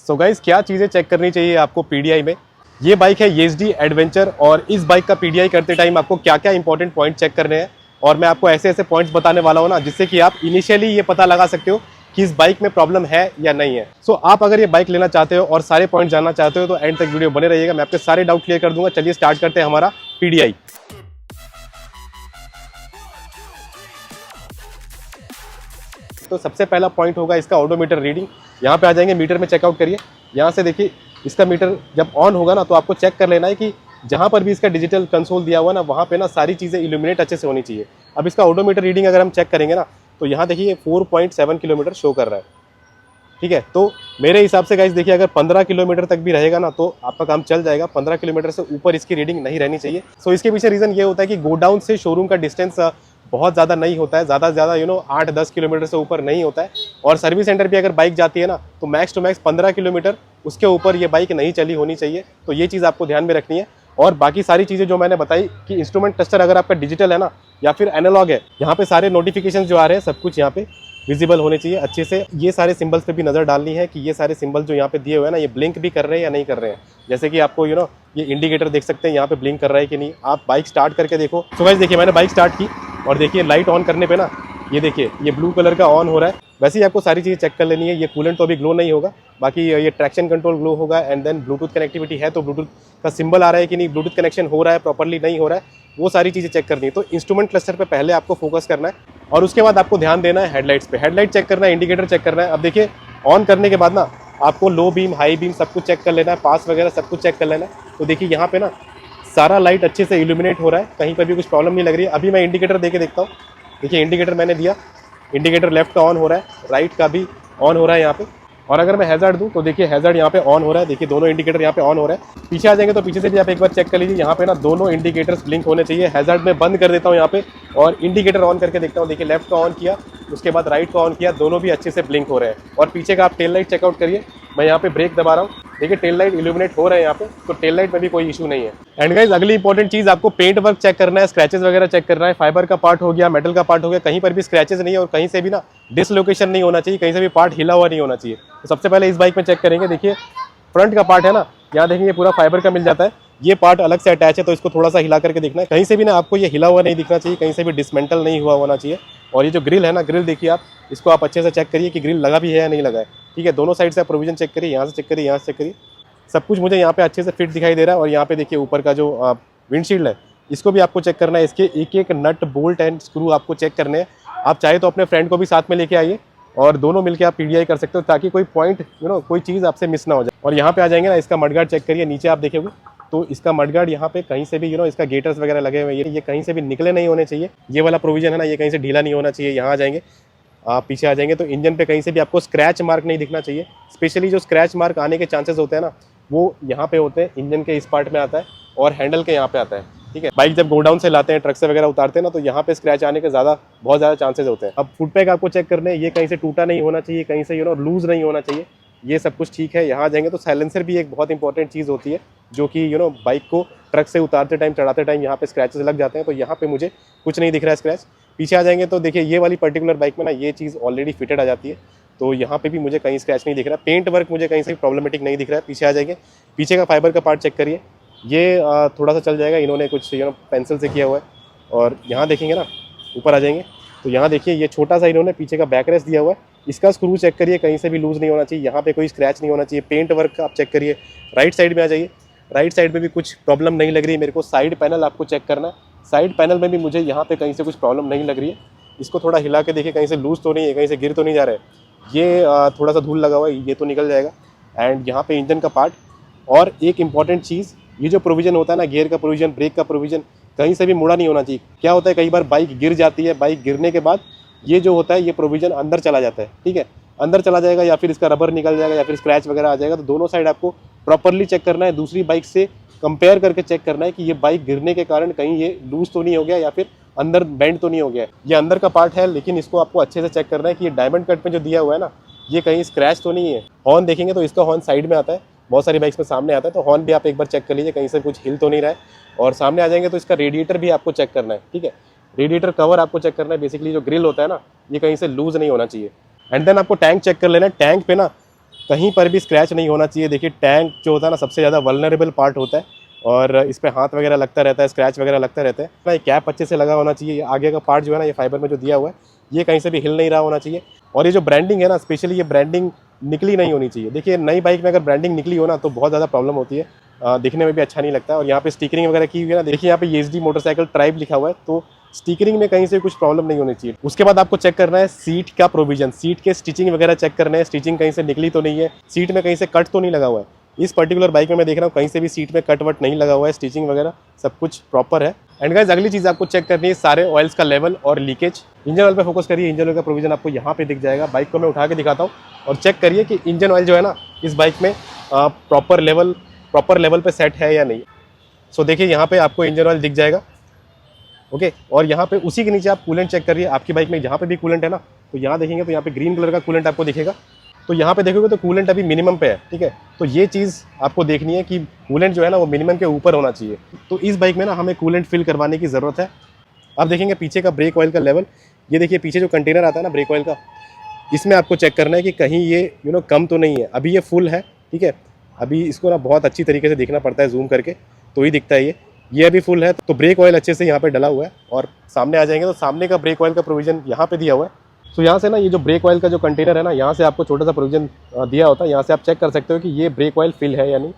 So guys, क्या चीज़ें check करनी चाहिए आपको पीडीआई में। ये बाइक है येज़डी एडवेंचर और इस बाइक का पीडीआई करते टाइम आपको क्या क्या इंपॉर्टेंट पॉइंट चेक करने हैं और मैं आपको ऐसे ऐसे पॉइंट्स बताने वाला हूँ ना, जिससे कि आप इनिशियली ये पता लगा सकते हो कि इस बाइक में प्रॉब्लम है या नहीं है। सो आप अगर ये बाइक लेना चाहते हो और सारे पॉइंट जानना चाहते हो तो एंड तक वीडियो बने रहिएगा, मैं आपके सारे डाउट क्लियर कर दूंगा। चलिए स्टार्ट करते हैं हमारा पीडीआई। तो सबसे पहला पॉइंट होगा इसका ओडोमीटर रीडिंग। यहाँ पे आ जाएंगे, मीटर में चेकआउट करिए। यहाँ से देखिए इसका मीटर जब ऑन होगा ना तो आपको चेक कर लेना है कि जहाँ पर भी इसका डिजिटल कंसोल दिया हुआ ना वहाँ पे ना सारी चीज़ें इल्यूमिनेट अच्छे से होनी चाहिए। अब इसका ओडोमीटर रीडिंग अगर हम चेक करेंगे ना तो यहाँ देखिए 4.7 किलोमीटर शो कर रहा है। ठीक है, तो मेरे हिसाब से गाइस देखिए अगर 15 किलोमीटर तक भी रहेगा ना तो आपका काम चल जाएगा। 15 किलोमीटर से ऊपर इसकी रीडिंग नहीं रहनी चाहिए। सो इसके पीछे रीज़न ये होता है कि गोडाउन से शोरूम का डिस्टेंस बहुत ज़्यादा नहीं होता है, ज़्यादा से ज़्यादा 8-10 किलोमीटर से ऊपर नहीं होता है। और सर्विस सेंटर पे अगर बाइक जाती है ना तो मैक्स टू मैक्स 15 किलोमीटर, उसके ऊपर ये बाइक नहीं चली होनी चाहिए। तो ये चीज़ आपको ध्यान में रखनी है। और बाकी सारी चीज़ें जो मैंने बताई कि इंस्ट्रूमेंट क्लस्टर अगर आपका डिजिटल है ना या फिर एनालॉग है, यहाँ पे सारे नोटिफिकेशन जो आ रहे हैं सब कुछ यहाँ पे विजिबल होने चाहिए अच्छे से। ये सारे सिंबल्स पे भी नज़र डालनी है कि ये सारे सिंबल जो यहाँ पे दिए हुए हैं ना ये ब्लिंक भी कर रहे हैं या नहीं कर रहे हैं। जैसे कि आपको ये इंडिकेटर देख सकते हैं यहाँ पे ब्लिंक कर रहा है कि नहीं। आप बाइक स्टार्ट करके देखो। तो गाइस देखिए मैंने बाइक स्टार्ट की और देखिए लाइट ऑन करने पे ना ये देखिए ये ब्लू कलर का ऑन हो रहा है। वैसे ही आपको सारी चीज़ें चेक कर लेनी है। ये कूलेंट तो अभी ग्लो नहीं होगा, बाकी ये ट्रैक्शन कंट्रोल ग्लो होगा। एंड देन ब्लूटूथ कनेक्टिविटी है तो ब्लूटूथ का सिंबल आ रहा है कि नहीं, ब्लूटूथ कनेक्शन हो रहा है प्रॉपर्ली, नहीं हो रहा है, वो सारी चीज़ें चेक करनी है। तो इंस्ट्रूमेंट क्लस्टर पे पहले आपको फोकस करना है और उसके बाद आपको ध्यान देना है हेडलाइट्स पे। हेडलाइट चेक करना है, इंडिकेटर चेक करना है। अब देखिए ऑन करने के बाद ना आपको लो बीम, हाई बीम सब कुछ चेक कर लेना है, पास वगैरह सब कुछ चेक कर लेना है। तो देखिए यहाँ पे ना सारा लाइट अच्छे से इल्यूमिनेट हो रहा है, कहीं पर भी कुछ प्रॉब्लम नहीं लग रही है। अभी मैं इंडिकेटर दे के देखता हूँ। देखिए इंडिकेटर मैंने दिया, इंडिकेटर लेफ्ट का ऑन हो रहा है, राइट का भी ऑन हो रहा है यहाँ पे। और अगर मैं हैज़ार्ड दूं तो देखिए हैज़ार्ड यहाँ पे ऑन हो रहा है। देखिए दोनों इंडिकेटर यहाँ पे ऑन हो रहा है। पीछे आ जाएंगे तो पीछे से भी आप एक बार चेक कर लीजिए, यहाँ पे ना दोनों इंडिकेटर्स ब्लिंक होने चाहिए। हैज़ार्ड में बंद कर देता हूँ यहाँ पे और इंडिकेटर ऑन करके देखता हूँ। देखिए लेफ्ट का ऑन किया, उसके बाद राइट का ऑन किया, दोनों भी अच्छे से ब्लिंक हो रहे हैं। और पीछे का आप टेल लाइट चेकआउट करिए। मैं यहाँ पे ब्रेक दबा रहा हूँ, देखिए टेल लाइट इल्यूमिनेट हो रहे हैं यहाँ पे, तो टेल लाइट में भी कोई इशू नहीं है। एंड गाइस अगली इंपॉर्टेंट चीज़ आपको पेंट वर्क चेक करना है, स्क्रैचेस वगैरह चेक करना है। फाइबर का पार्ट हो गया, मेटल का पार्ट हो गया, कहीं पर भी स्क्रैचेस नहीं है और कहीं से भी ना डिसलोकेशन नहीं होना चाहिए, कहीं से भी पार्ट हिला हुआ नहीं होना चाहिए। तो सबसे पहले इस बाइक में चेक करेंगे। देखिए फ्रंट का पार्ट है ना, यहाँ देखेंगे पूरा फाइबर का मिल जाता है, ये पार्ट अलग से अटैच है तो इसको थोड़ा सा हिला करके देखना है। कहीं से भी ना आपको ये हिला हुआ नहीं दिखना चाहिए, कहीं से भी डिसमेंटल नहीं हुआ होना चाहिए। और ये जो ग्रिल है ना, ग्रिल देखिए आप, इसको आप अच्छे से चेक करिए कि ग्रिल लगा भी है या नहीं लगा है। ठीक है, दोनों साइड से आप प्रोविजन चेक करिए, यहाँ से चेक करिए, यहाँ से चेक करिए। सब कुछ मुझे यहाँ पे अच्छे से फिट दिखाई दे रहा है। और यहाँ पे देखिए ऊपर का जो विंडशील्ड है इसको भी आपको चेक करना है। इसके एक एक नट, बोल्ट एंड स्क्रू आपको चेक करने हैं। आप चाहे तो अपने फ्रेंड को भी साथ में लेके आइए और दोनों मिलकर आप पीडीआई कर सकते हो, ताकि कोई पॉइंट कोई चीज़ आपसे मिस ना हो जाए। और यहाँ पे आ जाएंगे ना, इसका मडगार्ड चेक करिए। नीचे आप देखोगे तो इसका मडगार्ड यहाँ पे कहीं से भी इसका गेटर्स वगैरह लगे हुए हैं, ये कहीं से भी निकले नहीं होने चाहिए। ये वाला प्रोविजन है ना, ये कहीं से ढीला नहीं होना चाहिए। यहाँ आ जाएंगे, आप पीछे आ जाएंगे तो इंजन पे कहीं से भी आपको स्क्रैच मार्क नहीं दिखना चाहिए। स्पेशली जो स्क्रैच मार्क आने के चांसेस होते हैं ना वो यहाँ पे होते हैं, इंजन के इस पार्ट में आता है और हैंडल के यहाँ पे आता है। ठीक है, बाइक जब गोडाउन से लाते हैं, ट्रक से वगैरह उतारते हैं ना तो यहाँ पे स्क्रैच आने के बहुत ज़्यादा चांसेस होते हैं। अब फुट पैक आपको चेक करने हैं, ये कहीं से टूटा नहीं होना चाहिए, कहीं से लूज नहीं होना चाहिए, ये सब कुछ ठीक है। यहाँ आ जाएंगे तो साइलेंसर भी एक बहुत इंपॉर्टेंट चीज़ होती है, जो कि बाइक को ट्रक से उतारते टाइम, चढ़ाते टाइम यहाँ पे स्क्रैचेस लग जाते हैं। तो यहाँ पे मुझे कुछ नहीं दिख रहा है स्क्रैच। पीछे आ जाएंगे तो देखिए ये वाली पर्टिकुलर बाइक में ना ये चीज़ ऑलरेडी फिटेड आ जाती है, तो यहाँ पे भी मुझे कहीं स्क्रैच नहीं दिख रहा है। पेंट वर्क मुझे कहीं से प्रॉब्लमेटिक नहीं दिख रहा है। पीछे आ जाएंगे, पीछे का फाइबर का पार्ट चेक करिए, ये थोड़ा सा चल जाएगा, इन्होंने कुछ पेंसिल से किया हुआ है। और यहाँ देखेंगे ना, ऊपर आ जाएंगे तो यहाँ देखिए ये छोटा सा इन्होंने पीछे का बैक रेस्ट दिया हुआ है, इसका स्क्रू चेक करिए, कहीं से भी लूज नहीं होना चाहिए, यहाँ पे कोई स्क्रैच नहीं होना चाहिए। पेंट वर्क आप चेक करिए। राइट साइड में आ जाइए, राइट साइड में भी कुछ प्रॉब्लम नहीं लग रही है मेरे को। साइड पैनल आपको चेक करना है, साइड पैनल में भी मुझे यहाँ पे कहीं से कुछ प्रॉब्लम नहीं लग रही है। इसको थोड़ा हिला के देखिए, कहीं से लूज तो नहीं है, कहीं से गिर तो नहीं जा रहा है। ये थोड़ा सा धूल लगा हुआ है, ये तो निकल जाएगा। एंड यहाँ पे इंजन का पार्ट। और एक इंपॉर्टेंट चीज़, ये जो प्रोविजन होता है ना, गियर का प्रोविजन, ब्रेक का प्रोविजन, कहीं से भी मुड़ा नहीं होना चाहिए। क्या होता है कई बार बाइक गिर जाती है, बाइक गिरने के बाद ये जो होता है ये प्रोविजन अंदर चला जाता है। ठीक है, अंदर चला जाएगा या फिर इसका रबर निकल जाएगा या फिर स्क्रैच वगैरह आ जाएगा। तो दोनों साइड आपको प्रॉपरली चेक करना है, दूसरी बाइक से कंपेयर करके चेक करना है कि ये बाइक गिरने के कारण कहीं ये लूज तो नहीं हो गया या फिर अंदर बेंड तो नहीं हो गया। ये अंदर का पार्ट है, लेकिन इसको आपको अच्छे से चेक करना है कि ये डायमंड कट में जो दिया हुआ है ना, ये कहीं स्क्रैच तो नहीं है। हॉर्न देखेंगे तो इसका हॉर्न साइड में आता है, बहुत सारी बाइक्स में सामने आता है, तो हॉर्न भी आप एक बार चेक कर लीजिए, कहीं से कुछ हिल तो नहीं रहा है। और सामने आ जाएंगे तो इसका रेडिएटर भी आपको चेक करना है। ठीक है, रेडिएटर कवर आपको चेक करना है। बेसिकली जो ग्रिल होता है ना, ये कहीं से लूज नहीं होना चाहिए। एंड देन आपको टैंक चेक कर लेना है। टैंक पे ना कहीं पर भी स्क्रैच नहीं होना चाहिए। देखिए टैंक जो होता है ना सबसे ज़्यादा वल्नरेबल पार्ट होता है और इस पे हाथ वगैरह लगता रहता है, स्क्रैच वगैरह लगता रहता है ना। ये कैप अच्छे से लगा होना चाहिए। आगे का पार्ट जो है ना ये फाइबर में जो दिया हुआ है ये कहीं से भी हिल नहीं रहा होना चाहिए। और ये जो ब्रांडिंग है ना स्पेशली ये ब्रांडिंग निकली नहीं होनी चाहिए। देखिए नई बाइक में अगर ब्रांडिंग निकली हो ना तो बहुत ज़्यादा प्रॉब्लम होती है, दिखने में भी अच्छा नहीं लगता है। और यहाँ पे स्टिकरिंग वगैरह की हुई है ना, देखिए यहाँ पे ESD मोटरसाइकिल ट्राइब लिखा हुआ है, तो स्टिकरिंग में कहीं से कुछ प्रॉब्लम नहीं होनी चाहिए। उसके बाद आपको चेक करना है सीट का प्रोविजन, सीट के स्टिचिंग वगैरह चेक करना है, स्टिचिंग कहीं से निकली तो नहीं है, सीट में कहीं से कट तो नहीं लगा हुआ है। इस पर्टिकुलर बाइक में मैं देख रहा हूँ कहीं से भी सीट में कट वट नहीं लगा हुआ है, स्टिचिंग वगैरह सब कुछ प्रॉपर है। एंड गाइस अगली चीज़ आपको चेक करनी है सारे ऑयल्स का लेवल और लीकेज। इंजन ऑयल पे फोकस करिए, इंजन ऑयल का प्रोविजन आपको यहाँ पे दिख जाएगा। बाइक को मैं उठा के दिखाता हूँ और चेक करिए कि इंजन ऑयल जो है ना इस बाइक में प्रॉपर लेवल पे सेट है या नहीं। सो देखिए यहाँ पे आपको इंजन ऑयल दिख जाएगा, ओके। और यहाँ पे उसी के नीचे आप कूलेंट चेक करिए। आपकी बाइक में जहाँ पे भी कूलेंट है ना तो यहाँ देखेंगे तो यहाँ पे ग्रीन कलर का कूलेंट आपको दिखेगा, तो यहाँ पे देखोगे तो कूलेंट अभी मिनिमम पे है, ठीक है। तो ये चीज़ आपको देखनी है कि कूलेंट जो है ना वो मिनिमम के ऊपर होना चाहिए। तो इस बाइक में ना हमें कूलेंट फिल करवाने की ज़रूरत है। अब देखेंगे पीछे का ब्रेक ऑयल का लेवल, ये देखिए पीछे जो कंटेनर आता है ना ब्रेक ऑयल का, इसमें आपको चेक करना है कि कहीं ये कम तो नहीं है। अभी ये फुल है, ठीक है। अभी इसको ना बहुत अच्छी तरीके से देखना पड़ता है, जूम करके तो ही दिखता है। ये अभी फुल है तो ब्रेक ऑयल अच्छे से यहाँ पे डला हुआ है। और सामने आ जाएंगे तो सामने का ब्रेक ऑयल का प्रोविज़न यहाँ पे दिया हुआ है। तो यहाँ से ना ये जो ब्रेक ऑयल का जो कंटेनर है ना यहाँ से आपको छोटा सा प्रोविज़न दिया होता है। यहाँ से आप चेक कर सकते हो कि ये ब्रेक ऑयल फिल है या नहीं।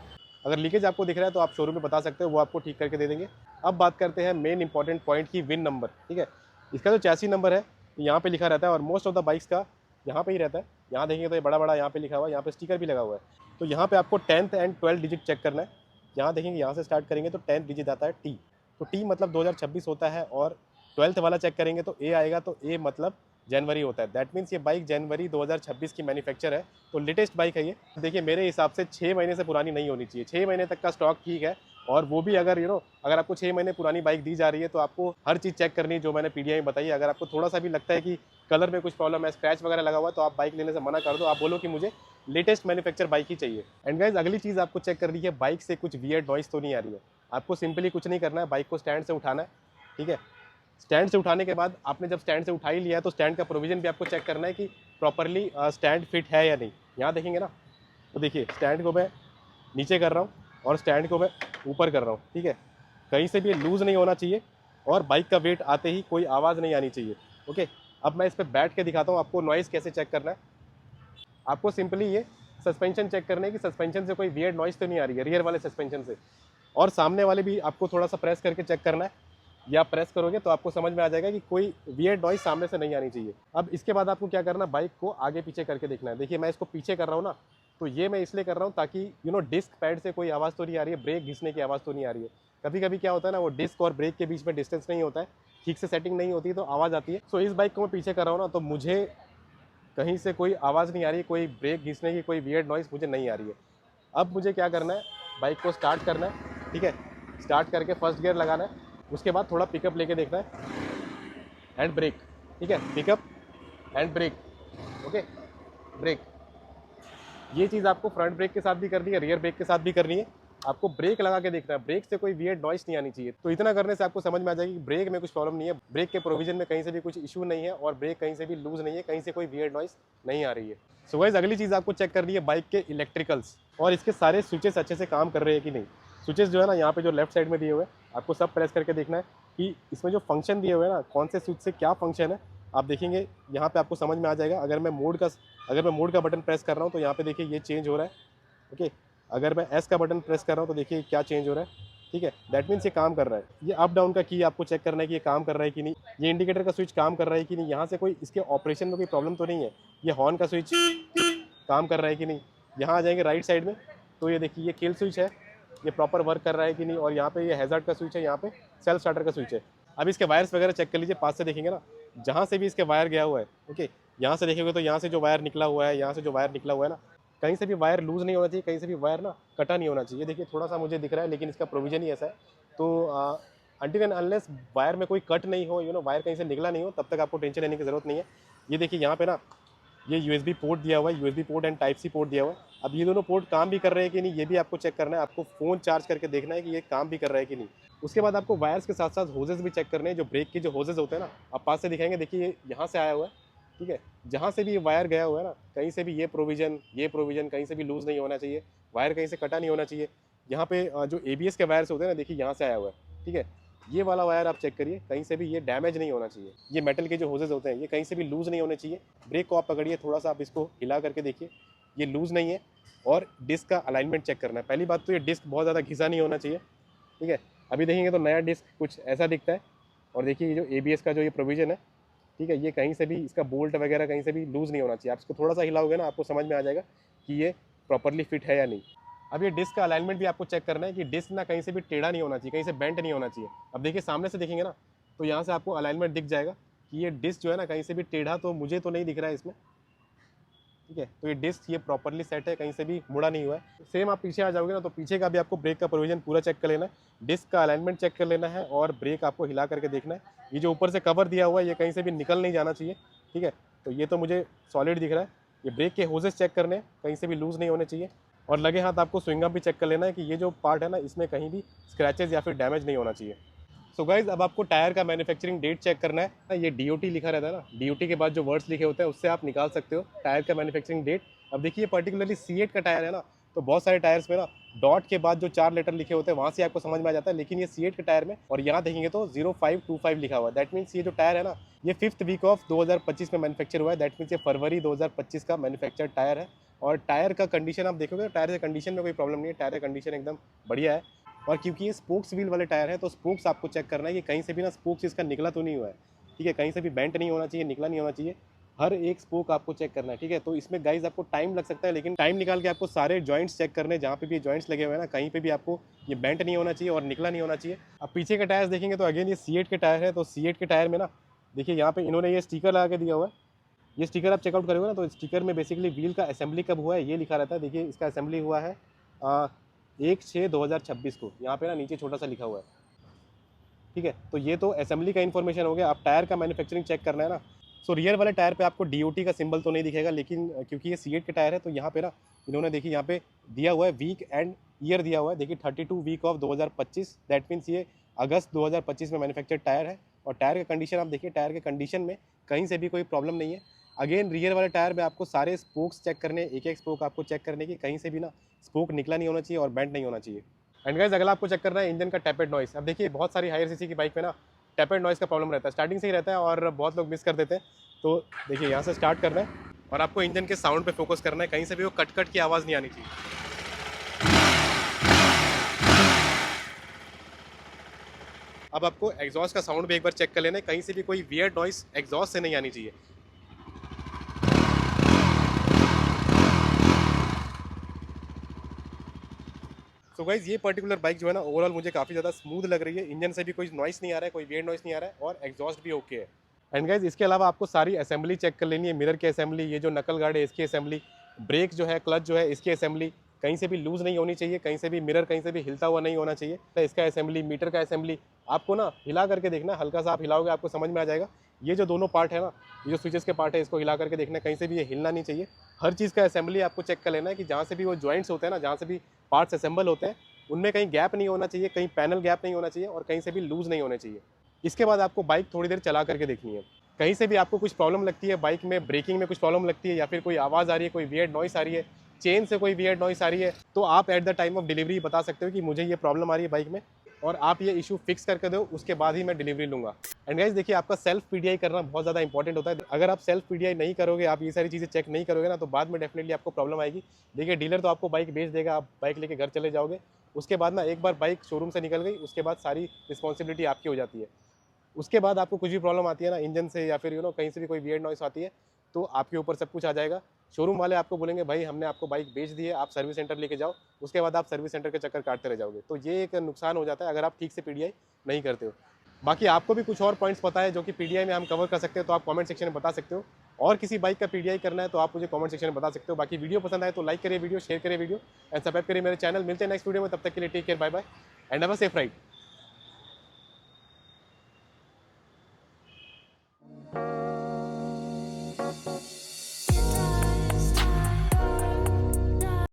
अगर लीकेज आपको दिख रहा है तो आप शोरूम में बता सकते हो, वो आपको ठीक करके दे देंगे। अब बात करते हैं मेन इंपॉर्टेंट पॉइंट की, विन नंबर, ठीक है। इसका जो चैसी नंबर है यहाँ पे लिखा रहता है और मोस्ट ऑफ द बाइक्स का यहाँ पे ही रहता है। यहाँ देखेंगे तो ये बड़ा बड़ा यहाँ पे लिखा हुआ है, यहाँ पे स्टिकर भी लगा हुआ है। तो यहाँ पे आपको 10th and 12th digit check करना है। यहाँ देखेंगे यहाँ से स्टार्ट करेंगे तो 10th डिजिट आता है T, तो T मतलब 2026 होता है। और 12th वाला चेक करेंगे तो A आएगा, तो A मतलब जनवरी होता है। दैट मीन्स ये बाइक जनवरी 2026 की मैन्युफैक्चर है, तो लेटेस्ट बाइक है ये। देखिए मेरे हिसाब से 6 महीने से पुरानी नहीं होनी चाहिए। 6 महीने तक का स्टॉक ठीक है, और वो भी अगर अगर आपको 6 महीने पुरानी बाइक दी जा रही है तो आपको हर चीज़ चेक करनी है जो मैंने PDI में बताई। अगर आपको थोड़ा सा भी लगता है कि कलर में कुछ प्रॉब्लम है, स्क्रैच वगैरह लगा हुआ है, तो आप बाइक लेने से मना कर दो। आप बोलो कि मुझे लेटेस्ट मैन्युफैक्चर बाइक ही चाहिए। एंड गाइज अगली चीज़ आपको चेक करनी है, बाइक से कुछ वियर्ड नॉइस तो नहीं आ रही है। आपको सिंपली कुछ नहीं करना है, बाइक को स्टैंड से उठाना है, ठीक है। स्टैंड से उठाने के बाद आपने जब स्टैंड से उठा ही लिया है तो स्टैंड का प्रोविज़न भी आपको चेक करना है कि प्रॉपरली स्टैंड फिट है या नहीं। यहाँ देखेंगे ना, तो देखिए स्टैंड को मैं नीचे कर रहा हूँ और स्टैंड को मैं ऊपर कर रहा हूँ, ठीक है। कहीं से भी लूज़ नहीं होना चाहिए और बाइक का वेट आते ही कोई आवाज़ नहीं आनी चाहिए, ओके। अब मैं इस पर बैठ के दिखाता हूँ आपको नॉइज़ कैसे चेक करना है। आपको सिंपली ये सस्पेंशन चेक करना है कि सस्पेंशन से कोई वियर्ड नॉइज़ तो नहीं आ रही है, रियर वाले सस्पेंशन से। और सामने वाले भी आपको थोड़ा सा प्रेस करके चेक करना है। या प्रेस करोगे तो आपको समझ में आ जाएगा कि कोई वियर्ड नॉइज़ सामने से नहीं आनी चाहिए। अब इसके बाद आपको क्या करना है, बाइक को आगे पीछे करके देखना है। देखिए मैं इसको पीछे कर रहा हूँ ना, तो ये मैं इसलिए कर रहा हूँ ताकि डिस्क पैड से कोई आवाज़ तो नहीं आ रही है, ब्रेक घिसने की आवाज़ तो नहीं आ रही है। कभी कभी क्या होता है ना, वो डिस्क और ब्रेक के बीच में डिस्टेंस नहीं होता है, ठीक से सेटिंग नहीं होती है तो आवाज़ आती है। सो इस बाइक को मैं पीछे कर रहा हूँ ना, तो मुझे कहीं से कोई आवाज़ नहीं आ रही है, कोई ब्रेक घिसने की कोई वियर्ड नॉइज़ मुझे नहीं आ रही है। अब मुझे क्या करना है, बाइक को स्टार्ट करना है, ठीक है। स्टार्ट करके फर्स्ट गियर लगाना है, उसके बाद थोड़ा पिकअप लेके देखना है एंड ब्रेक, ठीक है। Pickup and break, okay, break. ये चीज़ आपको फ्रंट ब्रेक के साथ भी करनी है, रियर ब्रेक के साथ भी करनी है। आपको ब्रेक लगा के देखना है, ब्रेक से कोई वियर्ड नॉइस नहीं आनी चाहिए। तो इतना करने से आपको समझ में आ जाएगी कि ब्रेक में कुछ प्रॉब्लम नहीं है, ब्रेक के प्रोविजन में कहीं से भी कुछ इशू नहीं है और ब्रेक कहीं से भी लूज नहीं है, कहीं से कोई वियर्ड नॉइस नहीं आ रही है। सो गाइस अगली चीज़ आपको चेक करनी है बाइक के इलेक्ट्रिकल्स और इसके सारे स्विचेस अच्छे से काम कर रहे हैं कि नहीं। स्विचेस जो है ना यहाँ पे जो लेफ्ट साइड में दिए हुए हैं, आपको सब प्रेस करके देखना है कि इसमें जो फंक्शन दिए हुए हैं ना, कौन से स्विच से क्या फंक्शन है। आप देखेंगे यहाँ पे आपको समझ में आ जाएगा। अगर मैं मोड का बटन प्रेस कर रहा हूँ तो यहाँ पे देखिए ये चेंज हो रहा है, ओके। अगर मैं एस का बटन प्रेस कर रहा हूँ तो देखिए क्या चेंज हो रहा है, ठीक है। दैट मीन्स ये काम कर रहा है। ये अप डाउन का की आपको चेक करना है कि ये काम कर रहा है कि नहीं। ये इंडिकेटर का स्विच काम कर रहा है कि नहीं, यहाँ से कोई इसके ऑपरेशन में कोई प्रॉब्लम तो नहीं है। ये हॉर्न का स्विच काम कर रहा है कि नहीं। यहाँ आ जाएंगे राइट साइड में, तो ये देखिए ये किल स्विच है, ये प्रॉपर वर्क कर रहा है कि नहीं। और यहाँ पे ये हैज़ार्ड का स्विच है, यहाँ पे सेल्फ स्टार्टर का स्विच है। अब इसके वायर्स वगैरह चेक कर लीजिए, पास से देखेंगे ना, जहाँ से भी इसके वायर गया हुआ है, ओके। यहाँ से देखेंगे तो यहाँ से जो वायर निकला हुआ है, यहाँ से जो वायर निकला हुआ है ना, कहीं से भी वायर लूज़ नहीं होना चाहिए, कहीं से भी वायर ना कटा नहीं होना चाहिए। देखिए थोड़ा सा मुझे दिख रहा है लेकिन इसका प्रोविजन ही ऐसा है। तो अनटिल एंड अनलेस वायर में कोई कट नहीं हो, वायर कहीं से निकला नहीं हो, तब तक आपको टेंशन लेने की ज़रूरत नहीं है। ये देखिए यहाँ पे ना ये USB पोर्ट दिया हुआ है, USB port and type C port दिया हुआ है। अब ये दोनों पोर्ट काम भी कर रहे हैं कि नहीं, ये भी आपको चेक करना है। आपको फ़ोन चार्ज करके देखना है कि ये काम भी कर रहा है कि नहीं। उसके बाद आपको वायर्स के साथ साथ होजेस भी चेक करने हैं, जो ब्रेक के जो होजेस होते हैं ना, आप पास से दिखाएंगे, देखिए ये यहाँ से आया हुआ है, ठीक है। जहाँ से भी ये वायर गया हुआ है ना, कहीं से भी ये प्रोविज़न कहीं से भी लूज़ नहीं होना चाहिए, वायर कहीं से कटा नहीं होना चाहिए। यहाँ पे जो ABS के वायर्स होते हैं ना, देखिए यहाँ से आया हुआ है, ठीक है। ये वाला वायर आप चेक करिए, कहीं से भी ये डैमेज नहीं होना चाहिए। ये मेटल के जो होजेस होते हैं ये कहीं से भी लूज़ नहीं होने चाहिए। ब्रेक को आप पकड़िए, थोड़ा सा आप इसको हिला करके देखिए, ये लूज़ नहीं है। और डिस्क का अलाइनमेंट चेक करना है। पहली बात तो ये डिस्क बहुत ज़्यादा घिसा नहीं होना चाहिए, ठीक है। अभी देखेंगे तो नया डिस्क कुछ ऐसा दिखता है। और देखिए ये जो ABS का जो ये प्रोविज़न है, ठीक है, ये कहीं से भी इसका बोल्ट वगैरह कहीं से भी लूज़ नहीं होना चाहिए। आप इसको थोड़ा सा हिलाओगे ना, आपको समझ में आ जाएगा कि ये प्रॉपरली फिट है या नहीं। अब ये डिस्क का अलाइनमेंट भी आपको चेक करना है कि डिस्क ना कहीं से भी टेढ़ा नहीं होना चाहिए, कहीं से बेंट नहीं होना चाहिए। अब देखिए सामने से देखेंगे ना, तो यहाँ से आपको अलाइनमेंट दिख जाएगा कि ये डिस्क जो है ना कहीं से भी टेढ़ा तो मुझे तो नहीं दिख रहा है इसमें, ठीक है। तो ये डिस्क ये प्रॉपरली सेट है, कहीं से भी मुड़ा नहीं हुआ है। सेम आप पीछे आ जाओगे ना, तो पीछे का भी आपको ब्रेक का प्रोविजन पूरा चेक कर लेना है, डिस्क का अलाइनमेंट चेक कर लेना है और ब्रेक आपको हिला करके देखना है। ये जो ऊपर से कवर दिया हुआ है ये कहीं से भी निकल नहीं जाना चाहिए, ठीक है। तो ये तो मुझे सॉलिड दिख रहा है। ये ब्रेक के होजेस चेक करने हैं, कहीं से भी लूज़ नहीं होने चाहिए। और लगे हाथ आपको स्विंगअप भी चेक कर लेना है कि ये जो पार्ट है ना, इसमें कहीं भी स्क्रैचेस या फिर डैमेज नहीं होना चाहिए। सो गाइज, अब आपको टायर का मैन्युफैक्चरिंग डेट चेक करना है। ये DOT लिखा रहता है ना, DOT के बाद जो वर्ड्स लिखे होते हैं उससे आप निकाल सकते हो टायर का मैन्युफैक्चरिंग डेट। अब देखिए पर्टिकुलरली C8 का टायर है ना, तो बहुत सारे टायर्स में ना डॉट के बाद जो 4 लेटर लिखे होते हैं वहाँ से आपको समझ में आ जाता है, लेकिन ये C8 के टायर में और यहाँ देखेंगे तो 0525 लिखा हुआ है। दैट मीन्स ये जो टायर है ना, ये 5th वीक ऑफ 2025 में मैन्युफैक्चर हुआ है। दैट मीन्स ये फरवरी 2025 का मैन्युफैक्चर टायर है। और टायर का कंडीशन आप देखोगे, टायर के कंडीशन में कोई प्रॉब्लम नहीं है, टायर का कंडीशन एकदम बढ़िया है। और क्योंकि ये स्पोक्स व्हील वाले टायर है, तो स्पोक्स आपको चेक करना है कि कहीं से भी ना स्पोक्स इसका निकला तो नहीं हुआ है, ठीक है। कहीं से भी बेंट नहीं होना चाहिए, निकला नहीं होना चाहिए। हर एक स्पोक आपको चेक करना है, ठीक है। तो इसमें गाइज आपको टाइम लग सकता है, लेकिन टाइम निकाल के आपको सारे जॉइंट्स चेक करने, जहाँ पे भी जॉइंट्स लगे हुए हैं ना, कहीं पे भी आपको ये बेंट नहीं होना चाहिए और निकला नहीं होना चाहिए। अब पीछे के टायर्स देखेंगे तो अगेन ये C8 के टायर है। तो C8 के टायर में ना देखिए यहाँ पे इन्होंने ये स्टिकर लगा के दिया हुआ है। ये स्टिकर आप चेकआउट करोगे ना, तो स्टिकर में बेसिकली व्हील का असेंबली कब हुआ है ये लिखा रहता है। देखिए इसका असेंबली हुआ है 1/6/2026 को, यहाँ पे ना नीचे छोटा सा लिखा हुआ है, ठीक है। तो ये तो असेंबली का इन्फॉर्मेशन हो गया। आप टायर का मैन्युफैक्चरिंग चेक करना है ना, सो रियर वाले टायर पे आपको DOT का सिंबल तो नहीं दिखेगा, लेकिन क्योंकि ये C8 के टायर है तो यहाँ पे ना इन्होंने देखिए यहाँ पे दिया हुआ है वीक एंड ईयर दिया हुआ है। देखिए 32 वीक ऑफ 2025, दैट मीन्स ये अगस्त 2025 में मैन्युफैक्चर्ड टायर है। और टायर का कंडीशन आप देखिए, टायर के कंडीशन में कहीं से भी कोई प्रॉब्लम नहीं है। अगेन रियर वाले टायर में आपको सारे स्पोक्स चेक करने, एक एक स्पोक आपको चेक करने की, कहीं से भी ना स्पोक निकला नहीं होना चाहिए और बेंट नहीं होना चाहिए। एंड गाइस, अगला आपको चेक करना है इंजन का टैपेड नॉइस। अब देखिए बहुत सारी हायर सीसी की बाइक में ना टैपेड नॉइस का प्रॉब्लम रहता है, स्टार्टिंग से ही रहता है और बहुत लोग मिस कर देते हैं। तो देखिए यहाँ से स्टार्ट करना है और आपको इंजन के साउंड पे फोकस करना है, कहीं से भी वो कट कट की आवाज़ नहीं आनी चाहिए। अब आपको एग्जॉस्ट का साउंड भी एक बार चेक कर लेना है, कहीं से भी कोई वियर्ड नॉइस एग्जॉस्ट से नहीं आनी चाहिए। तो गाइज ये पर्टिकुलर बाइक जो है ना, ओवरऑल मुझे काफ़ी ज़्यादा स्मूथ लग रही है। इंजन से भी कोई नॉइस नहीं आ रहा है, कोई वियर्ड नॉइस नहीं आ रहा है और एग्जॉस्ट भी ओके है। एंड गाइज इसके अलावा आपको सारी असेंबली चेक कर लेनी है, मिरर की असेंबली, ये जो नकल गार्ड है इसकी असेंबली, ब्रेक जो है, क्लच जो है इसकी असेंबली, कहीं से भी लूज़ नहीं होनी चाहिए, कहीं से भी मिरर कहीं से भी हिलता हुआ नहीं होना चाहिए। तो इसका असेंबली, मीटर का असेंबली आपको ना हिला करके देखना, हल्का सा आप हिलाओगे आपको समझ में आ जाएगा। ये जो दोनों पार्ट है ना, ये जो स्विचेस के पार्ट है, इसको हिला करके देखना, कहीं से भी ये हिलना नहीं चाहिए। हर चीज़ का असेंबली आपको चेक कर लेना है कि जहाँ से भी वो जॉइंट्स होते हैं ना, जहाँ से भी पार्ट्स असेंबल होते हैं, उनमें कहीं गैप नहीं होना चाहिए, कहीं पैनल गैप नहीं होना चाहिए और कहीं से भी लूज़ नहीं होने चाहिए। इसके बाद आपको बाइक थोड़ी देर चला करके देखनी है। कहीं से भी आपको कुछ प्रॉब्लम लगती है बाइक में, ब्रेकिंग में कुछ प्रॉब्लम लगती है या फिर कोई आवाज़ आ रही है, कोई वियर्ड नॉइस आ रही है, चेन से कोई वियर्ड नॉइस आ रही है, तो आप at the time of delivery बता सकते हो कि मुझे ये प्रॉब्लम आ रही है बाइक में और आप ये इशू फिक्स करके दो, उसके बाद ही मैं डिलीवरी लूँगा। एंड गाइस देखिए, आपका सेल्फ PDI करना बहुत ज़्यादा इंपॉर्टेंट होता है। अगर आप सेल्फ PDI नहीं करोगे, आप ये सारी चीज़ें चेक नहीं करोगे ना, तो बाद में डेफिनेटली आपको प्रॉब्लम आएगी। देखिए डीलर तो आपको बाइक बेच देगा, आप बाइक लेके घर चले जाओगे, उसके बाद ना एक बार बाइक शोरूम से निकल गई, उसके बाद सारी रिस्पॉन्सिबिलिटी आपकी हो जाती है। उसके बाद आपको कुछ भी प्रॉब्लम आती है ना इंजन से या फिर कहीं से भी कोई वियर्ड नॉइस आती है, तो आपके ऊपर सब कुछ आ जाएगा। शोरूम वाले आपको बोलेंगे भाई हमने आपको बाइक बेच दी है, आप सर्विस सेंटर लेके जाओ, उसके बाद आप सर्विस सेंटर के चक्कर काटते रह जाओगे। तो ये एक नुकसान हो जाता है अगर आप ठीक से PDI नहीं करते हो। बाकी आपको भी कुछ और पॉइंट्स पता है जो कि PDI में हम कवर कर सकते हो, तो आप कमेंट सेक्शन में बता सकते हो। और किसी बाइक का PDI करना है तो आप मुझे कमेंट सेक्शन में बता सकते हो। बाकी वीडियो पसंद आए तो लाइक करिए वीडियो, शेयर करिए वीडियो एंड सब्सक्राइब करिए मेरे चैनल। मिलते हैं नेक्स्ट वीडियो में, तब तक के लिए take care, bye bye and have a safe ride.